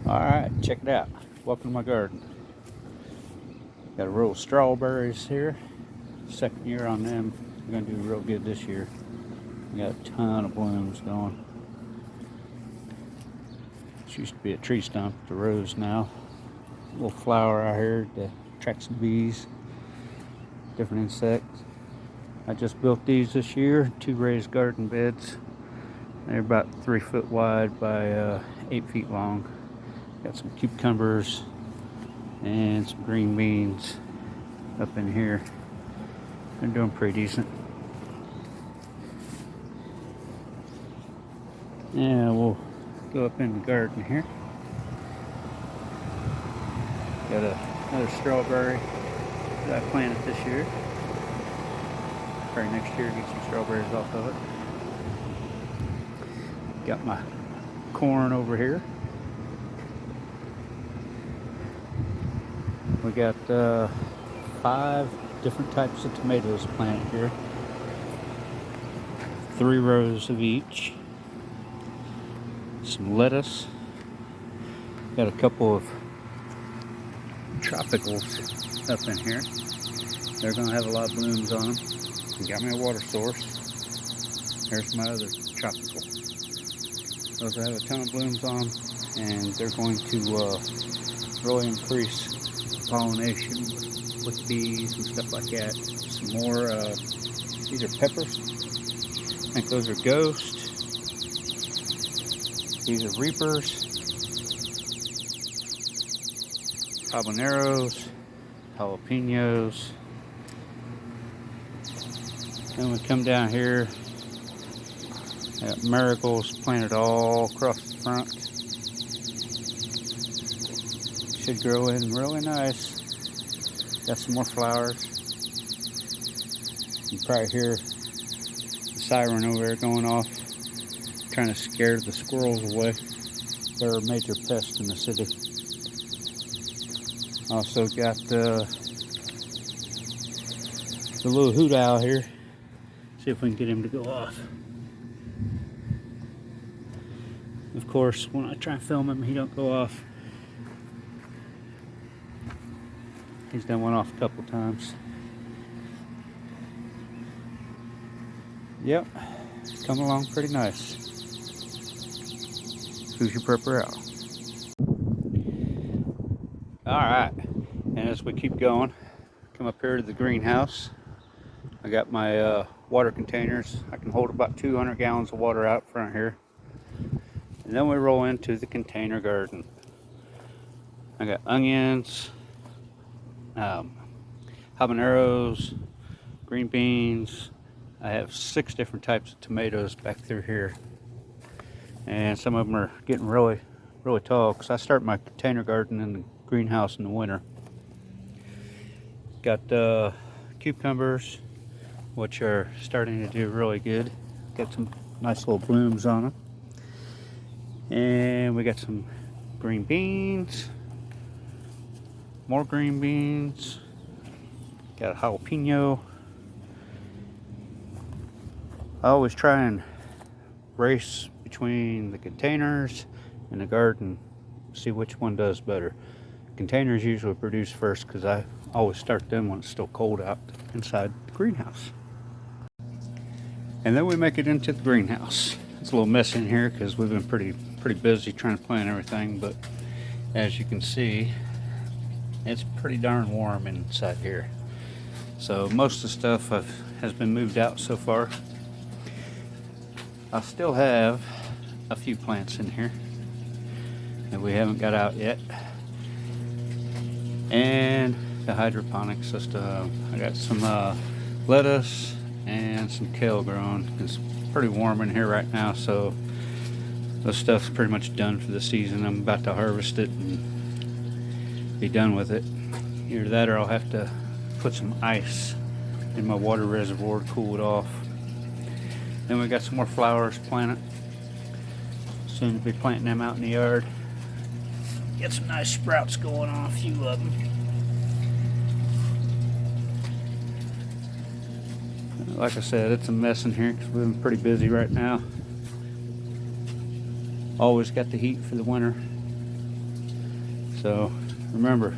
Alright, check it out. Welcome to my garden. Got a row of strawberries here. Second year on them. We're going to do real good this year. We got a ton of blooms going. This used to be a tree stump, the rose now. A little flower out here to attract some bees, different insects. I just built these this year, 2 raised garden beds. They're about 3 foot wide by 8 feet long. Got some cucumbers and some green beans up in here. They're doing pretty decent. Yeah, we'll go up in the garden here. Got another strawberry that I planted this year. Probably next year get some strawberries off of it. Got my corn over here. We got 5 different types of tomatoes planted here. 3 rows of each. Some lettuce. Got a couple of tropicals up in here. They're going to have a lot of blooms on them. Got me a water source. Here's my other tropical. Those have a ton of blooms on them, and they're going to really increase pollination with bees and stuff like that. Some more, these are peppers. I think those are ghost. These are reapers. Habaneros, jalapenos. Then we come down here. Got marigolds planted all across the front. Should grow in really nice. Got some more flowers. You can probably hear the siren over there going off, trying to scare the squirrels away. They're a major pest in the city. Also got the little hoot owl here. See if we can get him to go off. Of course, when I try and film him, he don't go off. He's done one off a couple times. Yep, it's coming along pretty nice. Who's your prepper out? Alright, and as we keep going, come up here to the greenhouse. I got my water containers. I can hold about 200 gallons of water out front here. And then we roll into the container garden. I got onions, habaneros, green beans. I have 6 different types of tomatoes back through here. And some of them are getting really tall because I start my container garden in the greenhouse in the winter. Got cucumbers, which are starting to do really good. Got some nice little blooms on them. And we got some green beans, more green beans, got a jalapeno. I always try and race between the containers and the garden, see which one does better. Containers usually produce first because I always start them when it's still cold out inside the greenhouse. And then we make it into the greenhouse. It's a little messy in here because we've been pretty busy trying to plant everything, but as you can see, it's pretty darn warm inside here. So most of the stuff has been moved out so far. I still have a few plants in here that we haven't got out yet, and the hydroponic system. I got some lettuce and some kale growing. It's pretty warm in here right now, so this stuff's pretty much done for the season. I'm about to harvest it and be done with it. Either that or I'll have to put some ice in my water reservoir to cool it off. Then we got some more flowers planted. Soon to be planting them out in the yard. Get some nice sprouts going on, a few of them. Like I said, it's a mess in here because we've been pretty busy right now. Always got the heat for the winter. So remember,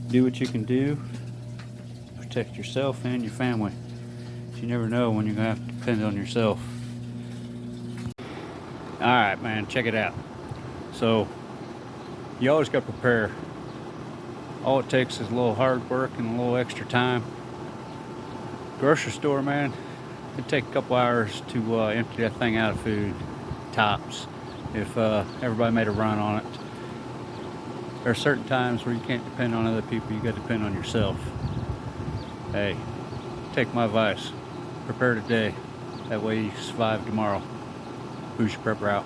do what you can do, protect yourself and your family. You never know when you're gonna have to depend on yourself. All right, man, check it out. So you always got to prepare. All it takes is a little hard work and a little extra time. Grocery store, man, it'd take a couple hours to empty that thing out of food, tops, if everybody made a run on it. There are certain times where you can't depend on other people, you got to depend on yourself. Hey, take my advice, prepare today, that way you survive tomorrow. Who's your prepper out?